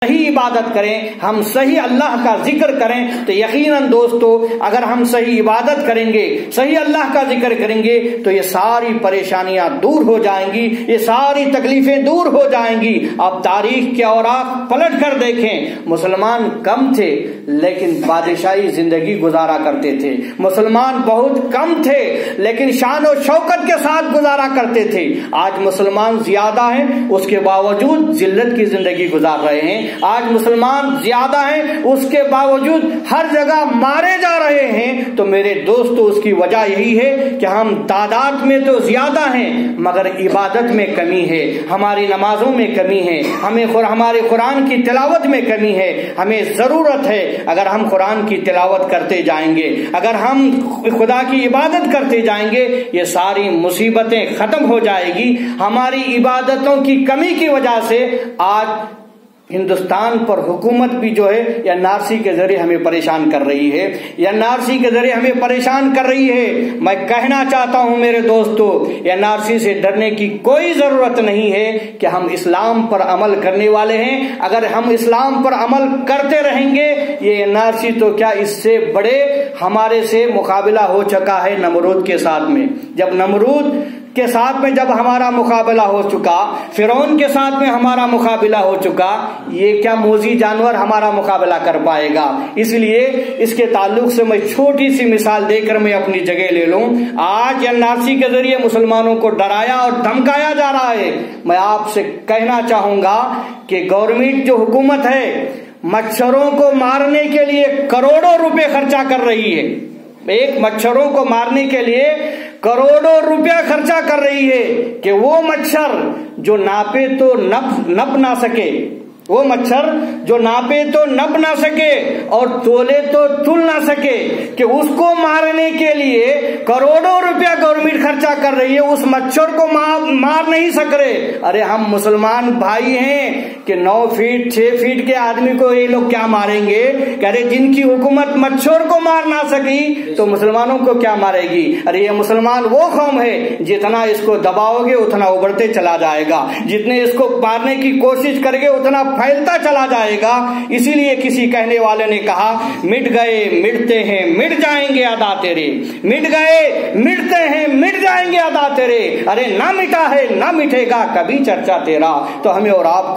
सही इबादत करें, हम सही अल्लाह का जिक्र करें, तो यकीनन दोस्तों अगर हम सही इबादत करेंगे, सही अल्लाह का जिक्र करेंगे, तो ये सारी परेशानियां दूर हो जाएंगी, ये सारी तकलीफें दूर हो जाएंगी। अब तारीख के औराक पलट कर देखें, मुसलमान कम थे लेकिन बादशाही जिंदगी गुजारा करते थे। मुसलमान बहुत कम थे लेकिन शान और शौकत के साथ गुजारा करते थे। आज मुसलमान ज्यादा हैं, उसके बावजूद जिल्लत की जिंदगी गुजार रहे हैं। आज मुसलमान ज्यादा हैं, उसके बावजूद हर जगह मारे जा रहे हैं। तो मेरे दोस्तों उसकी वजह यही है कि हम तादाद में तो ज्यादा हैं मगर इबादत में कमी है, हमारी नमाजों में कमी है, हमारे कुरान की तिलावत में कमी है। हमें जरूरत है अगर हम कुरान की तिलावत करते जाएंगे, अगर हम खुदा की इबादत करते जाएंगे, ये सारी मुसीबतें खत्म हो जाएगी। हमारी इबादतों की कमी की वजह से आज हिंदुस्तान पर हुकूमत भी जो है एनआरसी के जरिए हमें परेशान कर रही है, एनआरसी के जरिए हमें परेशान कर रही है। मैं कहना चाहता हूं मेरे दोस्तों, एनआरसी से डरने की कोई जरूरत नहीं है कि हम इस्लाम पर अमल करने वाले हैं। अगर हम इस्लाम पर अमल करते रहेंगे, ये एनआरसी तो क्या इससे बड़े हमारे से मुकाबला हो चुका है नमरूद के साथ में। जब नमरूद के साथ में जब हमारा मुकाबला हो चुका, फिरौन के साथ में हमारा मुकाबला हो चुका, ये क्या मोजी जानवर हमारा मुकाबला कर पाएगा। इसलिए इसके ताल्लुक से मैं छोटी सी मिसाल देकर मैं अपनी जगह ले लूं। आज एनआरसी के जरिए मुसलमानों को डराया और धमकाया जा रहा है। मैं आपसे कहना चाहूंगा कि गवर्नमेंट जो हुकूमत है मच्छरों को मारने के लिए करोड़ों रुपए खर्चा कर रही है। एक मच्छरों को मारने के लिए करोड़ों रुपया खर्चा कर रही है कि वो मच्छर जो नापे तो नप ना सके, वो मच्छर जो नापे तो नप ना सके और तोले तो तुल ना सके, कि उसको मारने के लिए करोड़ों रुपया गवर्नमेंट खर्चा कर रही है। उस मच्छर को मार नहीं सक रहे। अरे हम मुसलमान भाई हैं कि 9 फीट 6 फीट के आदमी को ये लोग क्या मारेंगे। कह रहे जिनकी हुकूमत मच्छर को मार ना सकी तो मुसलमानों को क्या मारेगी। अरे ये मुसलमान वो कौम है जितना इसको दबाओगे उतना उभरते चला जाएगा, जितने इसको मारने की कोशिश करेंगे उतना फैलता चला जाएगा। इसीलिए किसी कहने वाले ने कहा, मिट गए मिटते हैं मिट जाएंगे अदा तेरे, मिट गए मिटते हैं मिट जाएंगे अदा तेरे। अरे ना मिटा है ना मिटेगा कभी चर्चा तेरा। तो हमें और आपको